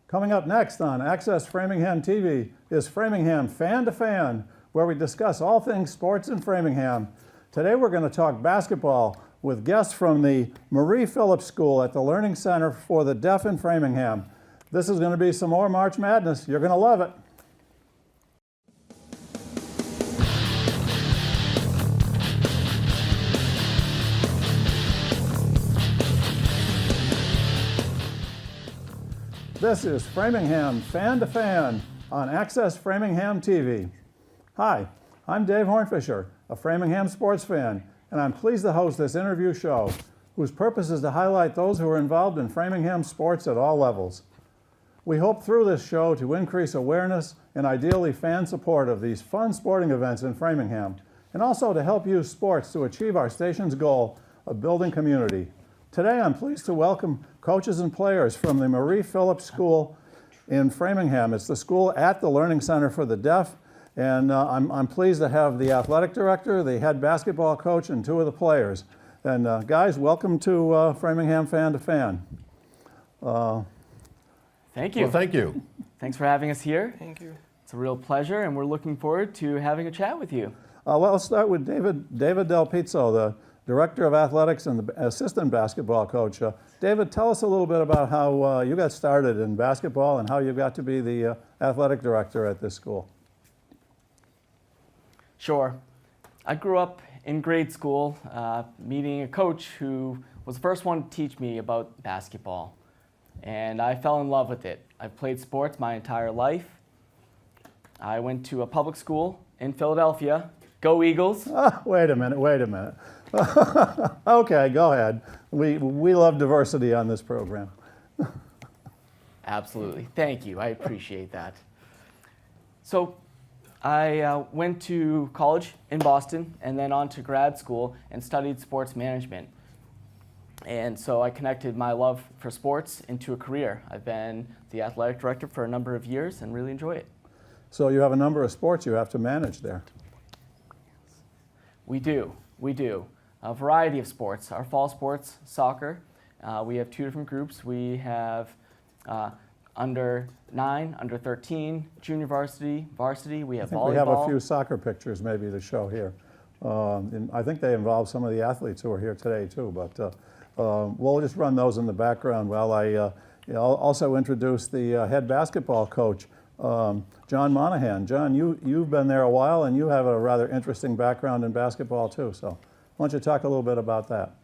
Coming up next on Access Framingham TV is Framingham Fan to Fan, where we discuss all things sports in Framingham. Today we're going to talk basketball with guests from the Marie Phillips School at the Learning Center for the Deaf in Framingham. This is going to be some more March Madness. You're going to love it. This is Framingham Fan to Fan on Access Framingham TV. Hi, I'm Dave Hornfischer, a Framingham sports fan, and I'm pleased to host this interview show, whose purpose is to highlight those who are involved in Framingham sports at all levels. We hope through this show to increase awareness and ideally fan support of these fun sporting events in Framingham, and also to help use sports to achieve our station's goal of building community. Today I'm pleased to welcome coaches and players from the Marie Phillips School in Framingham. It's the school at the Learning Center for the Deaf, and I'm pleased to have the athletic director, the head basketball coach, and two of the players. And guys, welcome to Framingham Fan to Fan. Thank you. Well, thank you. Thanks for having us here. Thank you. It's a real pleasure, and we're looking forward to having a chat with you. Well, let's start with David Del Pizzo, the Director of Athletics and the Assistant Basketball Coach. David, tell us a little bit about how you got started in basketball and how you got to be the Athletic Director at this school. Sure. I grew up in grade school meeting a coach who was the first one to teach me about basketball. And I fell in love with it. I've played sports my entire life. I went to a public school in Philadelphia. Go Eagles. Wait a minute. Okay, go ahead. We love diversity on this program. Absolutely. Thank you. I appreciate that. So I went to college in Boston and then on to grad school and studied sports management. And so I connected my love for sports into a career. I've been the athletic director for a number of years and really enjoy it. So you have a number of sports you have to manage there. We do. A variety of sports. Our fall sports, soccer. We have two different groups. We have under 9, under 13, junior varsity, varsity. We have volleyball. We have a few soccer pictures maybe to show here. And I think they involve some of the athletes who are here today too, but we'll just run those in the background while I also introduce the head basketball coach, John Monahan. John, you've been there a while and you have a rather interesting background in basketball too, so why don't you talk a little bit about that?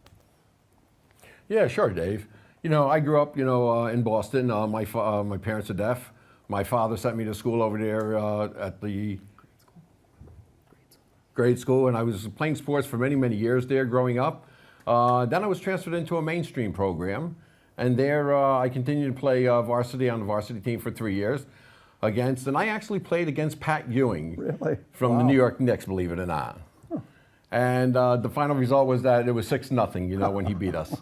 Yeah, sure, Dave. You know, I grew up, in Boston. My parents are deaf. My father sent me to school over there at the grade school, and I was playing sports for many, many years there growing up. Then I was transferred into a mainstream program, and there I continued to play varsity on the varsity team for 3 years and I actually played against Pat Ewing Really? from Wow. the New York Knicks, believe it or not. Huh. And the final result was that it was 6-0, when he beat us.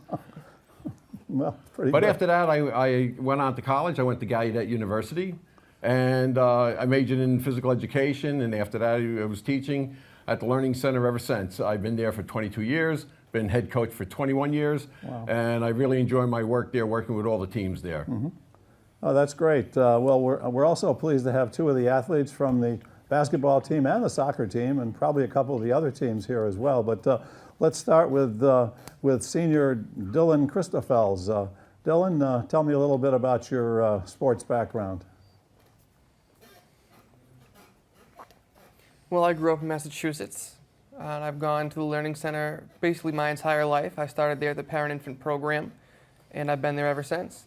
Well, pretty But good. after that, I went on to college. I went to Gallaudet University, and I majored in physical education, and after that, I was teaching at the Learning Center ever since. I've been there for 22 years, been head coach for 21 years, Wow. and I really enjoy my work there, working with all the teams there. Mm-hmm. Oh, that's great. Well, we're also pleased to have two of the athletes from the basketball team and the soccer team, and probably a couple of the other teams here as well. But let's start with senior Dylan Christophels. Dylan, tell me a little bit about your sports background. Well, I grew up in Massachusetts, and I've gone to the Learning Center basically my entire life. I started there at the parent-infant program, and I've been there ever since.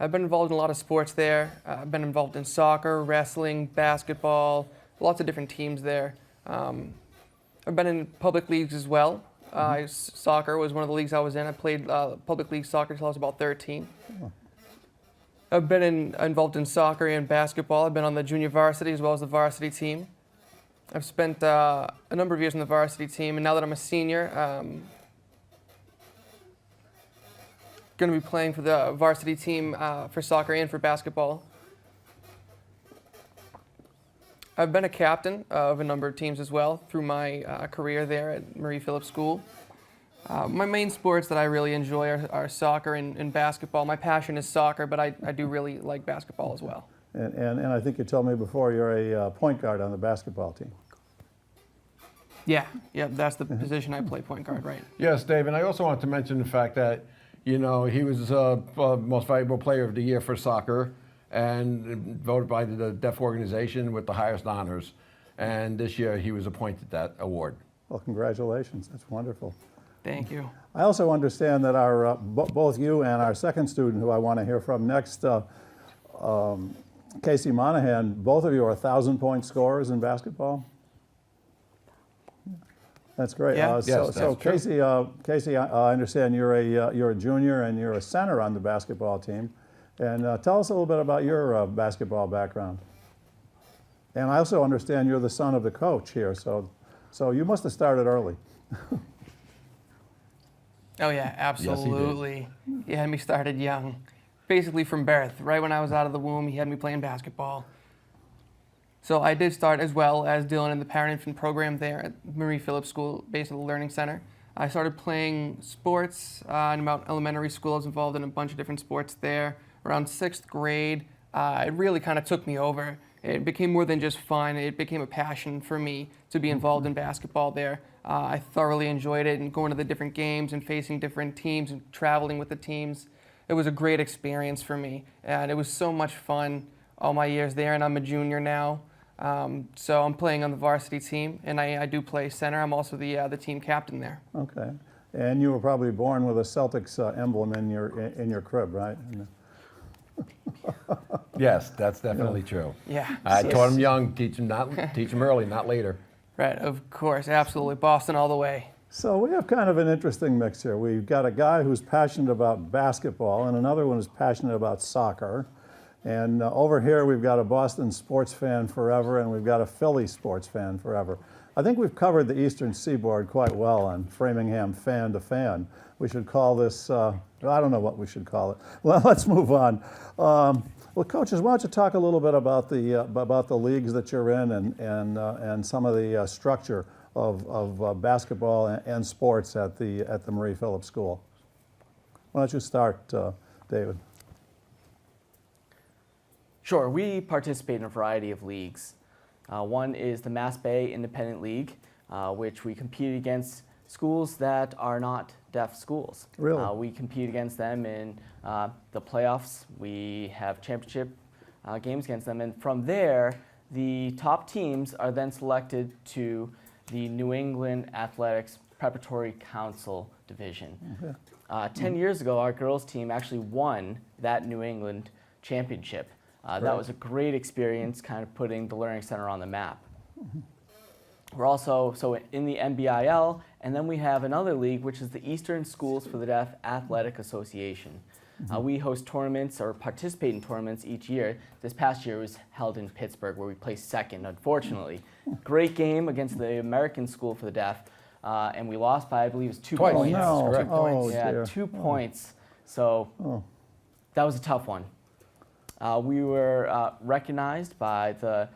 I've been involved in a lot of sports there. I've been involved in soccer, wrestling, basketball, lots of different teams there. I've been in public leagues as well. Soccer was one of the leagues I was in. I played public league soccer until I was about 13. I've been involved in soccer and basketball. I've been on the junior varsity as well as the varsity team. I've spent a number of years on the varsity team, and now that I'm a senior, going to be playing for the varsity team for soccer and for basketball. I've been a captain of a number of teams as well through my career there at Marie Phillips School. My main sports that I really enjoy are soccer and basketball. My passion is soccer, but I do really like basketball as well. And I think you told me before you're a point guard on the basketball team. Yeah, that's the position I play, point guard, right? Yes, Dave, and I also want to mention the fact that, he was most valuable player of the year for soccer and voted by the deaf organization with the highest honors. And this year he was appointed that award. Well, congratulations. That's wonderful. Thank you. I also understand that our both you and our second student, who I want to hear from next, Casey Monahan, both of you are 1,000-point scorers in basketball. That's great. Yes, that's true. Casey, I understand you're a junior and you're a center on the basketball team. And tell us a little bit about your basketball background. And I also understand you're the son of the coach here, so you must have started early. Oh yeah, absolutely. He had me started young, basically from birth. Right when I was out of the womb, he had me playing basketball. So I did start as well as Dylan in the parent-infant program there at Marie Phillips School, based at the Learning Center. I started playing sports in about elementary school. I was involved in a bunch of different sports there. Around 6th grade, it really kind of took me over. It became more than just fun. It became a passion for me to be involved in basketball there. I thoroughly enjoyed it, and going to the different games and facing different teams and traveling with the teams. It was a great experience for me, and it was so much fun all my years there, and I'm a junior now. So I'm playing on the varsity team, and I do play center. I'm also the team captain there. Okay. And you were probably born with a Celtics emblem in your crib, right? Yes, that's definitely true. Yeah. I taught him young, teach him early, not later. Right, of course, absolutely. Boston all the way. So we have kind of an interesting mix here. We've got a guy who's passionate about basketball and another one who's passionate about soccer. And over here we've got a Boston sports fan forever and we've got a Philly sports fan forever. I think we've covered the Eastern Seaboard quite well on Framingham Fan to Fan. We should call this, I don't know what we should call it. Well, let's move on. Well, coaches, why don't you talk a little bit about the leagues that you're in and some of the structure of basketball and sports at the Marie Phillips School. Why don't you start, David? Sure, we participate in a variety of leagues. One is the Mass Bay Independent League, which we compete against schools that are not deaf schools. Really? We compete against them in the playoffs. We have championship games against them. And from there, the top teams are then selected to the New England Athletics Preparatory Council Division. Okay. 10 years ago, our girls team actually won that New England championship. That was a great experience, kind of putting the Learning Center on the map. Mm-hmm. We're also in the NBIL, and then we have another league, which is the Eastern Schools for the Deaf Athletic Association. Mm-hmm. We host tournaments or participate in tournaments each year. This past year was held in Pittsburgh, where we placed second, unfortunately. Great game against the American School for the Deaf, and we lost by, I believe, it was 2 Twice. points. No. 2 points. Oh, Yeah, dear. 2 points. So that was a tough one. We were recognized by the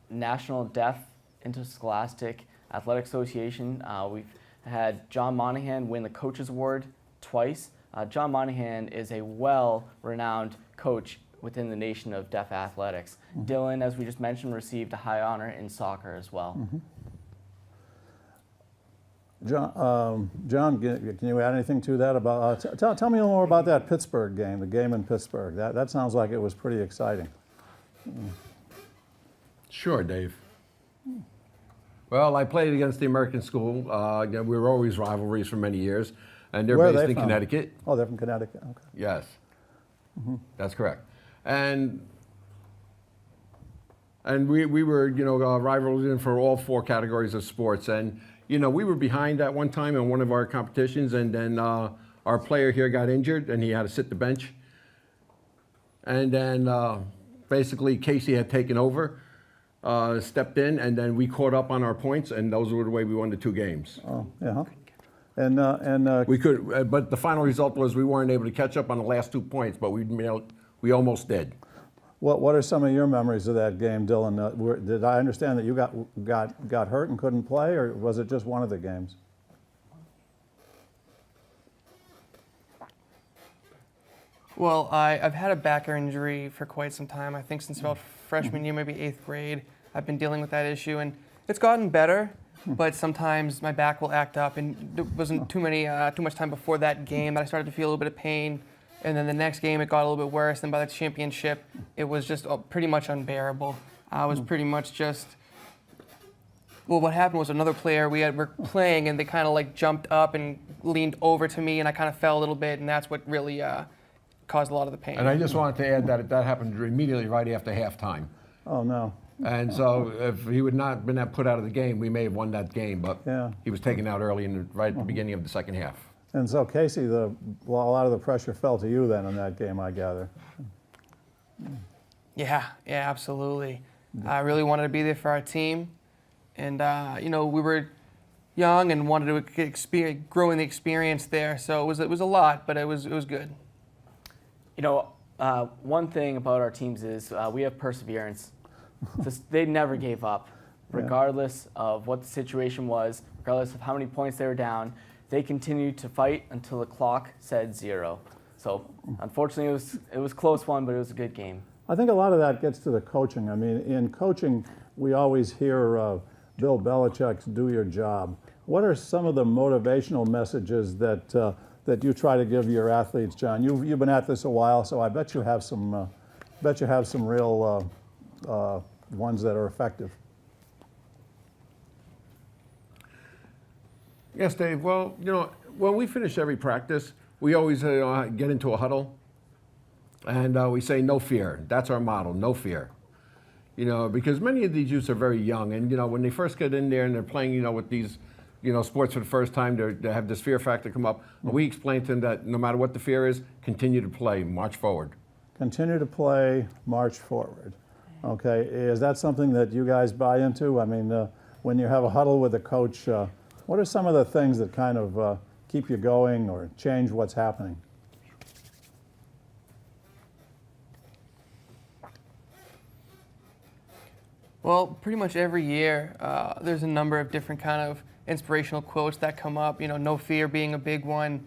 National Deaf Interscholastic Athletic Association. We've had John Monahan win the Coaches Award twice. John Monahan is a well-renowned coach within the nation of deaf athletics. Mm-hmm. Dylan, as we just mentioned, received a high honor in soccer as well. Mm-hmm. John, can you add anything to that? About tell me a little more about that Pittsburgh game, the game in Pittsburgh. That sounds like it was pretty exciting. Sure, Dave. Well, I played against the American School. We were always rivalries for many years, and they're Where are based they in from? Connecticut. Oh, they're from Connecticut. Okay. Yes, that's correct. And we were, rivals for all 4 categories of sports. And we were behind at one time in one of our competitions, and then our player here got injured, and he had to sit the bench. And then basically Casey had taken over, stepped in, and then we caught up on our points, and those were the way we won the 2 games. Oh, yeah. And We could, but the final result was we weren't able to catch up on the last 2 points, but we almost did. what are some of your memories of that game, Dylan? Did I understand that you got hurt and couldn't play, or was it just one of the games? Well, I've had a back injury for quite some time. I think since about freshman year, maybe 8th grade, I've been dealing with that issue, and it's gotten better. But sometimes my back will act up, and there wasn't too much time before that game that I started to feel a little bit of pain. And then the next game, it got a little bit worse. And by the championship, it was just pretty much unbearable. I was pretty much just. Well, what happened was another player were playing, and they kind of like jumped up and leaned over to me, and I kind of fell a little bit, and that's what really caused a lot of the pain. And I just wanted to add that happened immediately right after halftime. Oh, no. And so if he would not have been put out of the game, we may have won that game. But Yeah. he was taken out early right at the beginning of the second half. And so, Casey, a lot of the pressure fell to you then in that game, I gather. Yeah, absolutely. I really wanted to be there for our team. And, we were young and wanted to grow in the experience there. So it was a lot, but it was good. One thing about our teams is we have perseverance. They never gave up, regardless of what the situation was, regardless of how many points they were down. They continued to fight until the clock said 0. So, unfortunately, it was a close one, but it was a good game. I think a lot of that gets to the coaching. I mean, in coaching, we always hear Bill Belichick's "do your job." What are some of the motivational messages that you try to give your athletes, John? You've been at this a while, so I bet you have some real ones that are effective. Yes, Dave. Well, when we finish every practice, we always get into a huddle, and we say, "No fear." That's our motto, no fear. Because many of these youths are very young, and when they first get in there and they're playing, with these, sports for the first time, they have this fear factor come up. And we explain to them that no matter what the fear is, continue to play, march forward. Continue to play, march forward. Okay, is that something that you guys buy into? I mean, when you have a huddle with a coach, what are some of the things that kind of keep you going or change what's happening? Well, pretty much every year, there's a number of different kind of inspirational quotes that come up. No fear being a big one.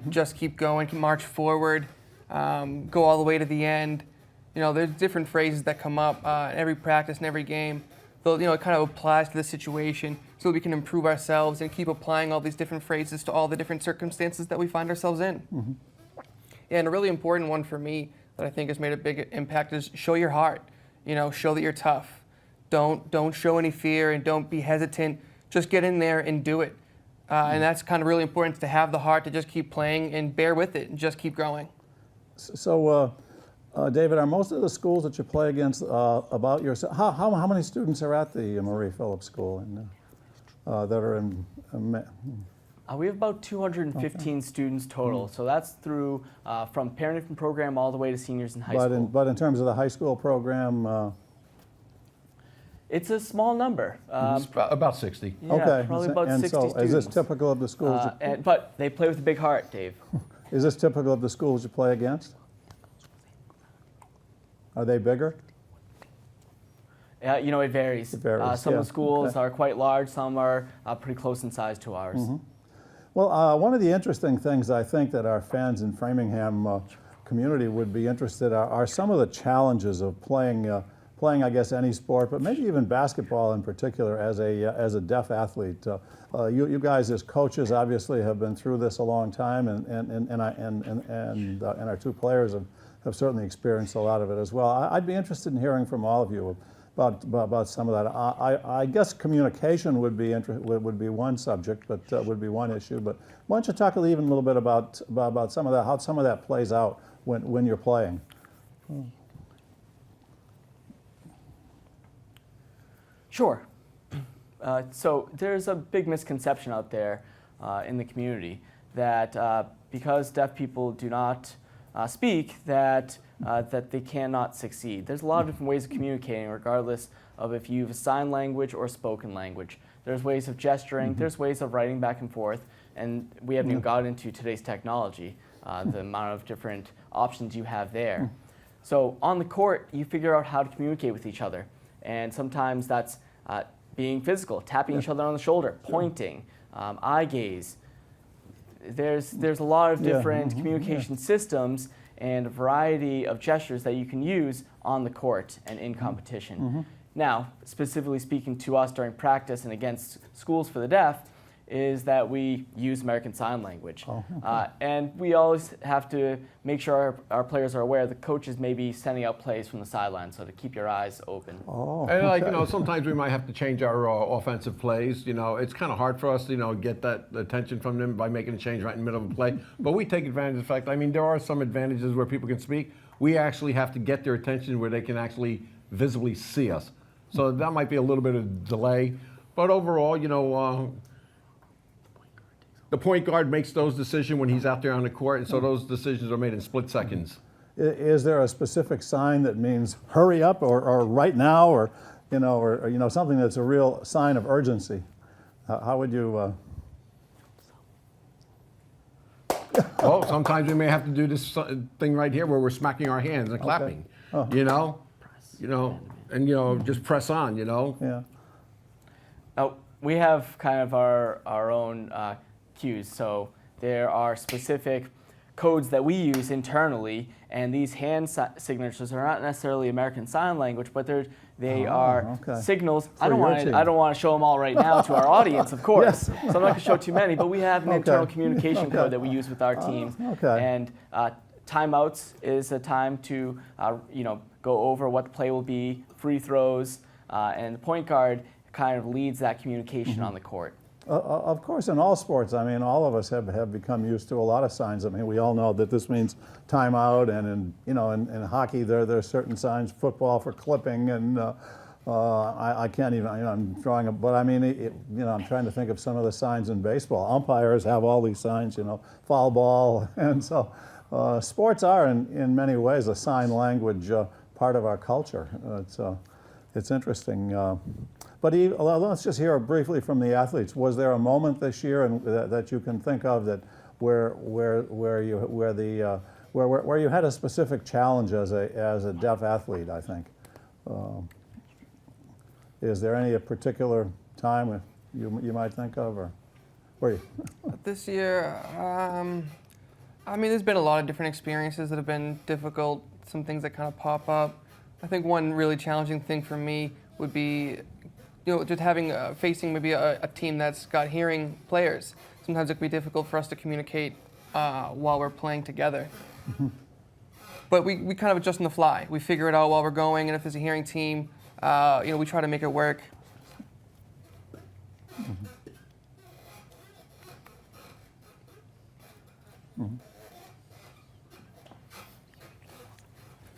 Just keep going, march forward, go all the way to the end. There's different phrases that come up in every practice and every game. Though, it kind of applies to the situation so we can improve ourselves and keep applying all these different phrases to all the different circumstances that we find ourselves in. Mm-hmm. And a really important one for me that I think has made a big impact is show your heart. Show that you're tough. Don't show any fear and don't be hesitant. Just get in there and do it. And that's kind of really important to have the heart to just keep playing and bear with it and just keep growing. So, David, are most of the schools that you play against about your how many students are at the Marie Phillips School that are in? We have about 215 students total. So that's through from parent infant program all the way to seniors in high school. But in terms of the high school program. It's a small number. About 60. Yeah, okay. probably about and 60 so students. Is this typical of the schools? But they play with a big heart, Dave. Is this typical of the schools you play against? Are they bigger? It varies. It varies, Some yeah. of the schools Okay. are quite large. Some are pretty close in size to ours. Mm-hmm. Well, one of the interesting things I think that our fans in Framingham community would be interested are some of the challenges of playing, I guess, any sport, but maybe even basketball in particular as a deaf athlete. You guys as coaches obviously have been through this a long time, and our two players have certainly experienced a lot of it as well. I'd be interested in hearing from all of you about some of that. I guess communication would be one subject, but would be one issue. But why don't you talk even a little bit about some of that, how some of that plays out when you're playing? Sure. So there's a big misconception out there in the community that because deaf people do not speak, that they cannot succeed. There's a lot of different ways of communicating, regardless of if you have a sign language or spoken language. There's ways of gesturing, there's ways of writing back and forth, and we haven't even got into today's technology, the amount of different options you have there. So on the court, you figure out how to communicate with each other. And sometimes that's being physical, tapping each other on the shoulder, pointing, eye gaze. There's a lot of different communication systems, and a variety of gestures that you can use on the court and in competition. Now, specifically speaking to us during practice and against schools for the deaf, is that we use American Sign Language. And we always have to make sure our players are aware the coaches may be sending out plays from the sideline, so to keep your eyes open. And like, sometimes we might have to change our offensive plays. It's kind of hard for us to, get that attention from them by making a change right in the middle of a play. But we take advantage of the fact, there are some advantages where people can speak. We actually have to get their attention where they can actually visibly see us. So that might be a little bit of delay. But overall, the point guard makes those decisions when he's out there on the court, and so those decisions are made in split seconds. Is there a specific sign that means hurry up or right now or something that's a real sign of urgency? How would you? Well, sometimes we may have to do this thing right here where we're smacking our hands and clapping. And just press on. Yeah. Now, we have kind of our own cues. So there are specific codes that we use internally, and these hand signatures are not necessarily American Sign Language, but they are signals. I don't want to show them all right now to our audience, of course. So I'm not going to show too many, but we have an internal communication code that we use with our teams. And timeouts is a time to go over what the play will be, free throws, and the point guard kind of leads that communication on the court. Of course, in all sports, all of us have become used to a lot of signs. We all know that this means timeout, and in hockey there are certain signs. Football for clipping, and I can't even. I'm drawing a, but I'm trying to think of some of the signs in baseball. Umpires have all these signs, foul ball, and so sports are in many ways a sign language part of our culture. It's interesting. But let's just hear briefly from the athletes. Was there a moment this year that you can think of that where you had a specific challenge as a deaf athlete? I think. Is there any particular time you might think of, or were you? This year, there's been a lot of different experiences that have been difficult. Some things that kind of pop up. I think one really challenging thing for me would be, just having facing maybe a team that's got hearing players. Sometimes it can be difficult for us to communicate while we're playing together. But we kind of adjust on the fly. We figure it out while we're going, and if there's a hearing team, we try to make it work.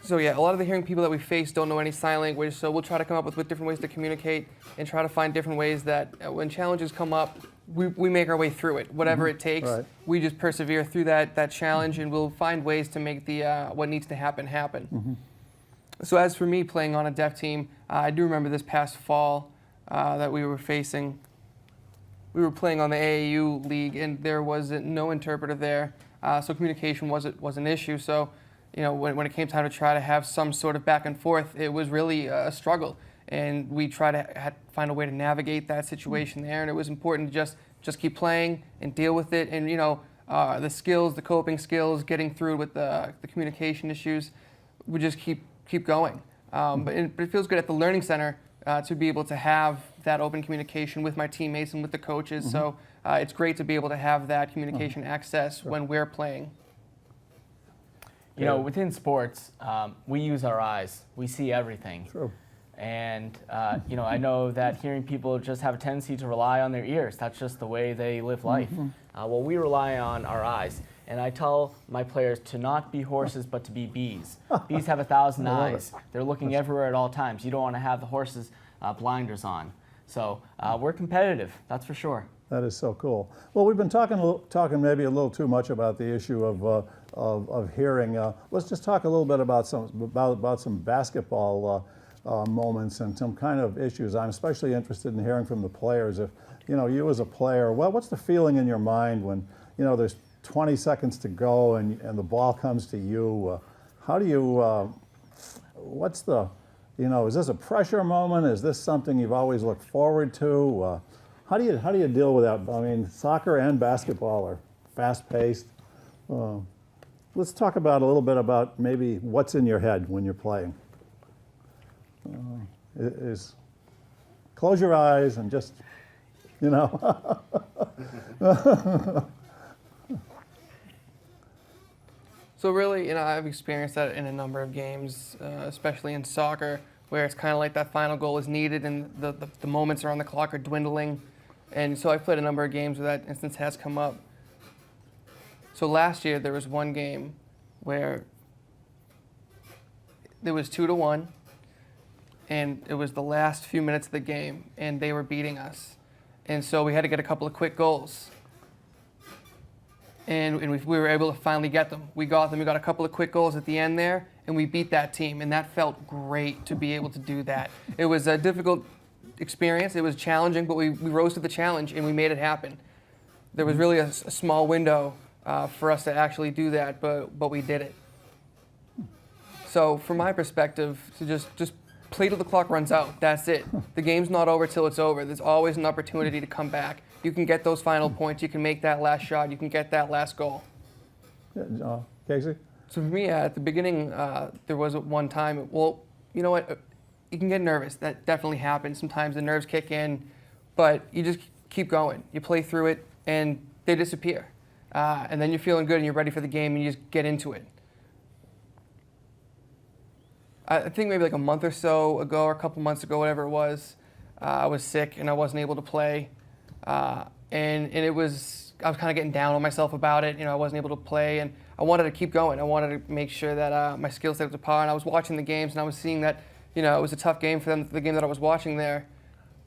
So yeah, a lot of the hearing people that we face don't know any sign language, so we'll try to come up with different ways to communicate and try to find different ways that when challenges come up, we make our way through it. Whatever it takes, we just persevere through that challenge, and we'll find ways to make the what needs to happen. So as for me playing on a deaf team, I do remember this past fall that we were facing. We were playing on the AAU league, and there was no interpreter there, so communication was an issue. So, when it came time to try to have some sort of back and forth, it was really a struggle, and we tried to find a way to navigate that situation there. And it was important to just keep playing and deal with it, and the skills, the coping skills, getting through with the communication issues, we just keep going. But it feels good at the Learning Center to be able to have that open communication with my teammates and with the coaches. So it's great to be able to have that communication access when we're playing. Within sports, we use our eyes. We see everything. True. And, I know that hearing people just have a tendency to rely on their ears. That's just the way they live life. Well, we rely on our eyes. And I tell my players to not be horses, but to be bees. Bees have 1,000 eyes. They're looking everywhere at all times. You don't want to have the horses' blinders on. So we're competitive, that's for sure. That is so cool. Well, we've been talking maybe a little too much about the issue of hearing. Let's just talk a little bit about some basketball moments and some kind of issues. I'm especially interested in hearing from the players. If you as a player, what's the feeling in your mind when there's 20 seconds to go and the ball comes to you? How do you? What's the? Is this a pressure moment? Is this something you've always looked forward to? How do you deal with that? Soccer and basketball are fast-paced. let's talk about a little bit about maybe what's in your head when you're playing. Close your eyes and just, you know. So really, I've experienced that in a number of games, especially in soccer, where it's kind of like that final goal is needed and the moments around the clock are dwindling. And so I've played a number of games where that instance has come up. So last year there was one game where there was 2-1, and it was the last few minutes of the game, and they were beating us. And so we had to get a couple of quick goals. And we were able to finally get them. We got them. We got a couple of quick goals at the end there, and we beat that team. And that felt great to be able to do that. It was a difficult experience. It was challenging, but we rose to the challenge, and we made it happen. There was really a small window for us to actually do that, but we did it. So from my perspective, to just play till the clock runs out. That's it. The game's not over till it's over. There's always an opportunity to come back. You can get those final points. You can make that last shot. You can get that last goal. Yeah, Casey? So for me, at the beginning, there was one time, well, you know what? You can get nervous. That definitely happens. Sometimes the nerves kick in, but you just keep going. You play through it, and they disappear. And then you're feeling good, and you're ready for the game, and you just get into it. I think maybe like a month or so ago, or a couple months ago, whatever it was, I was sick, and I wasn't able to play. And I was kind of getting down on myself about it. I wasn't able to play, and I wanted to keep going. I wanted to make sure that my skill set was up to par. And I was watching the games, and I was seeing that, it was a tough game for them, the game that I was watching there.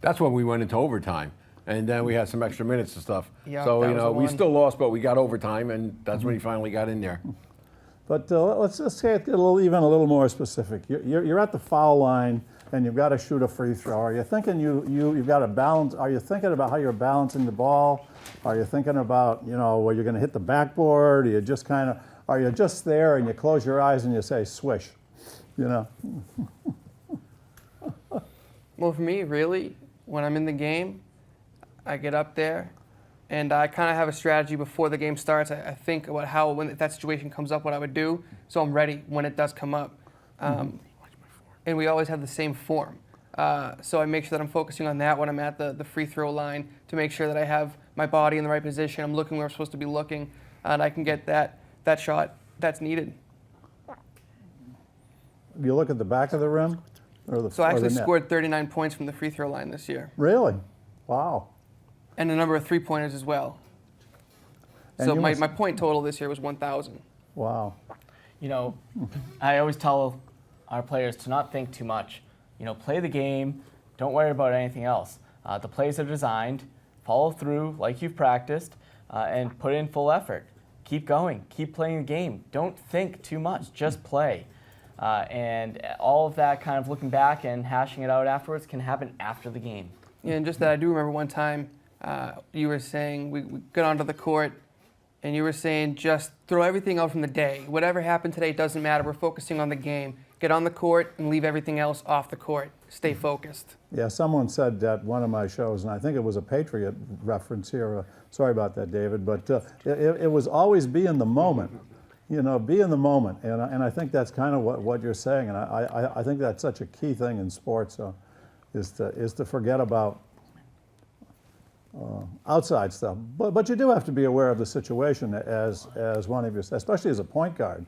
That's when we went into overtime, and then we had some extra minutes and stuff. Yeah, so that was the we one. still lost, but we got overtime, and that's when he finally got in there. But let's just get even a little more specific. You're at the foul line, and you've got to shoot a free throw. Are you thinking you've got to balance? Are you thinking about how you're balancing the ball? Are you thinking about where you're going to hit the backboard? Are you just are you just there and you close your eyes and you say swish? Well, for me, really, when I'm in the game, I get up there, and I kind of have a strategy before the game starts. I think about how, when that situation comes up, what I would do, so I'm ready when it does come up. And we always have the same form. So I make sure that I'm focusing on that when I'm at the free throw line, to make sure that I have my body in the right position. I'm looking where I'm supposed to be looking, and I can get that shot that's needed. You look at the back of the rim, or the So I or the actually net? scored 39 points from the free throw line this year, Really? Wow. and a number of three-pointers as well. And So you my must- point total this year was 1,000. Wow. I always tell our players to not think too much. Play the game. Don't worry about anything else. The plays are designed. Follow through like you've practiced, and put in full effort. Keep going. Keep playing the game. Don't think too much. Just play. And all of that kind of looking back and hashing it out afterwards can happen after the game. Yeah, and just that, I do remember one time you were saying, we got onto the court, and you were saying just throw everything out from the day. Whatever happened today doesn't matter. We're focusing on the game. Get on the court and leave everything else off the court. Stay focused. Yeah, someone said at one of my shows, and I think it was a Patriot reference here. Sorry about that, David, but it was always be in the moment. Be in the moment, and I think that's kind of what you're saying, and I think that's such a key thing in sports, is to forget about outside stuff. But you do have to be aware of the situation as one of your, especially as a point guard.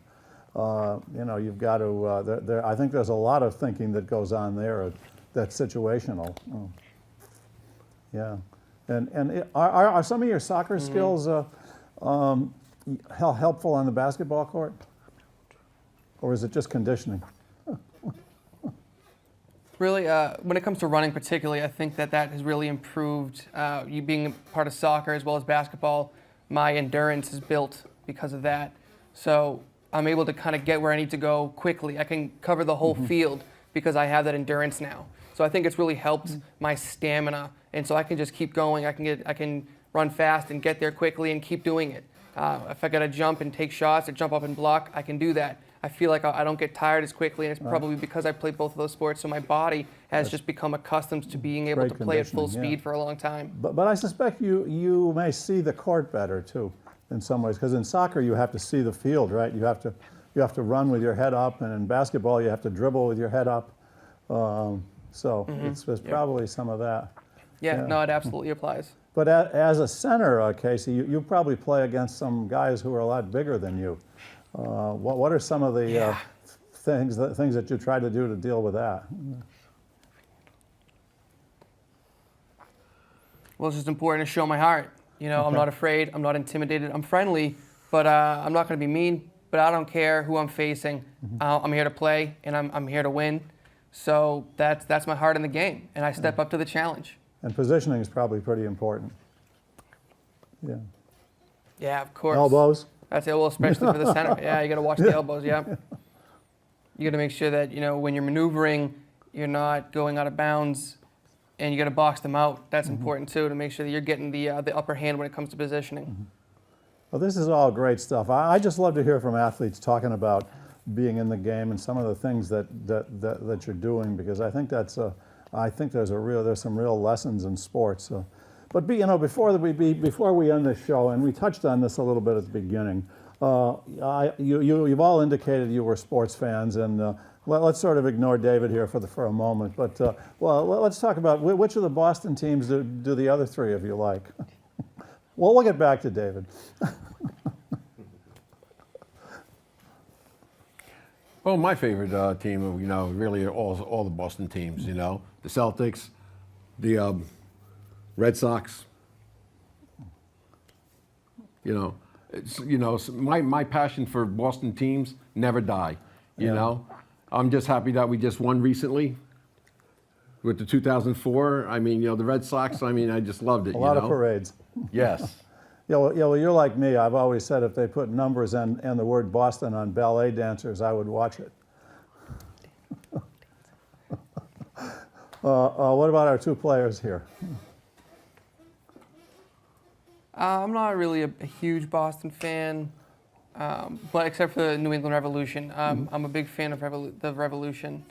You've got to. I think there's a lot of thinking that goes on there that's situational. Yeah, and are some of your soccer skills helpful on the basketball court, or is it just conditioning? Really, when it comes to running particularly, I think that has really improved. You being a part of soccer as well as basketball, my endurance is built because of that. So I'm able to kind of get where I need to go quickly. I can cover the whole field because I have that endurance now. So I think it's really helped my stamina, and so I can just keep going. I can run fast and get there quickly and keep doing it. If I got to jump and take shots or jump up and block, I can do that. I feel like I don't get tired as quickly, and it's probably because I played both of those sports, so my body has just become accustomed to being able Great to play at full conditioning, yeah. speed for a long time. But I suspect you may see the court better too. in some ways, because in soccer you have to see the field, right? You have to run with your head up, and in basketball you have to dribble with your head up. So it's probably some of that. Yeah, no, it absolutely applies. But as a center, Casey, you probably play against some guys who are a lot bigger than you. What are some of the things that you try to do to deal with that? Well, it's just important to show my heart. You know, I'm not afraid. I'm not intimidated. I'm friendly, but I'm not going to be mean. But I don't care who I'm facing. I'm here to play, and I'm here to win. So that's my heart in the game, and I step up to the challenge. And positioning is probably pretty important. Yeah. Yeah, of course. Elbows. That's it. Well, especially for the center. Yeah, you got to watch the elbows. Yeah. You got to make sure that, you know, when you're maneuvering, you're not going out of bounds, and you got to box them out. That's important too, to make sure that you're getting the upper hand when it comes to positioning. Well, this is all great stuff. I just love to hear from athletes talking about being in the game and some of the things that you're doing, because I think there's some real lessons in sports. But before we end this show, and we touched on this a little bit at the beginning, you've all indicated you were sports fans, and let's sort of ignore David here for a moment. But let's talk about which of the Boston teams do the other three of you like? Well, we'll get back to David. Well, my favorite team, really all the Boston teams. The Celtics, the Red Sox. My passion for Boston teams never die. You know, I'm just happy that we just won recently with the 2004. I mean, the Red Sox. I mean, I just loved it. A lot of parades. Yes. Well, you're like me. I've always said if they put numbers and the word Boston on ballet dancers, I would watch it. What about our two players here? I'm not really a huge Boston fan, but except for the New England Revolution. I'm a big fan of the Revolution.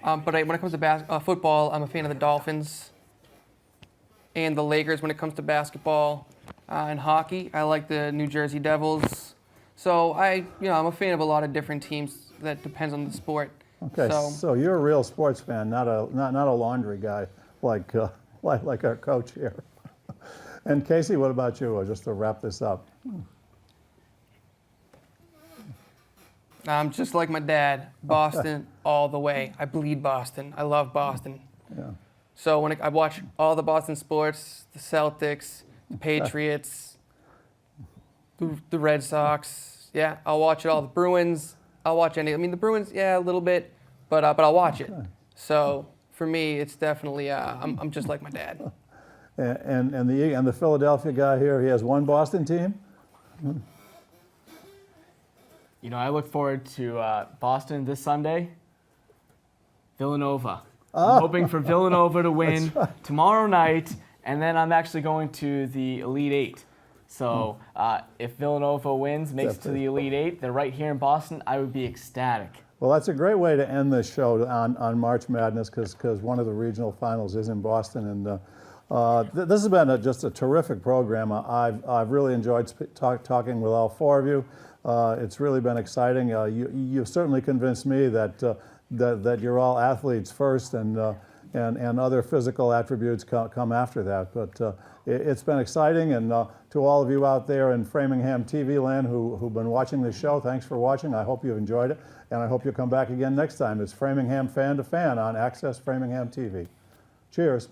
But when it comes to football, I'm a fan of the Dolphins and the Lakers when it comes to basketball. And hockey, I like the New Jersey Devils. So I'm a fan of a lot of different teams. That depends on the sport. Okay, so you're a real sports fan, not a laundry guy like our coach here. And Casey, what about you? Just to wrap this up. I'm just like my dad, Boston all the way. I bleed Boston. I love Boston. Yeah. So when I watch all the Boston sports, the Celtics, the Patriots, the Red Sox, I'll watch it all. The Bruins, I'll watch any. I mean, the Bruins, a little bit, but I'll watch it. So for me, it's definitely I'm just like my dad. And the Philadelphia guy here, he has one Boston team. I look forward to Boston this Sunday. Villanova. I'm hoping for Villanova to win tomorrow night, and then I'm actually going to the Elite Eight. So if Villanova wins, makes it to the Elite Eight, they're right here in Boston, I would be ecstatic. Well, that's a great way to end this show on March Madness, because one of the regional finals is in Boston, and this has been just a terrific program. I've really enjoyed talking with all four of you. It's really been exciting. You've certainly convinced me that you're all athletes first, and other physical attributes come after that. But it's been exciting, and to all of you out there in Framingham TV land who've been watching this show, thanks for watching. I hope you've enjoyed it, and I hope you'll come back again next time. It's Framingham Fan to Fan on Access Framingham TV. Cheers.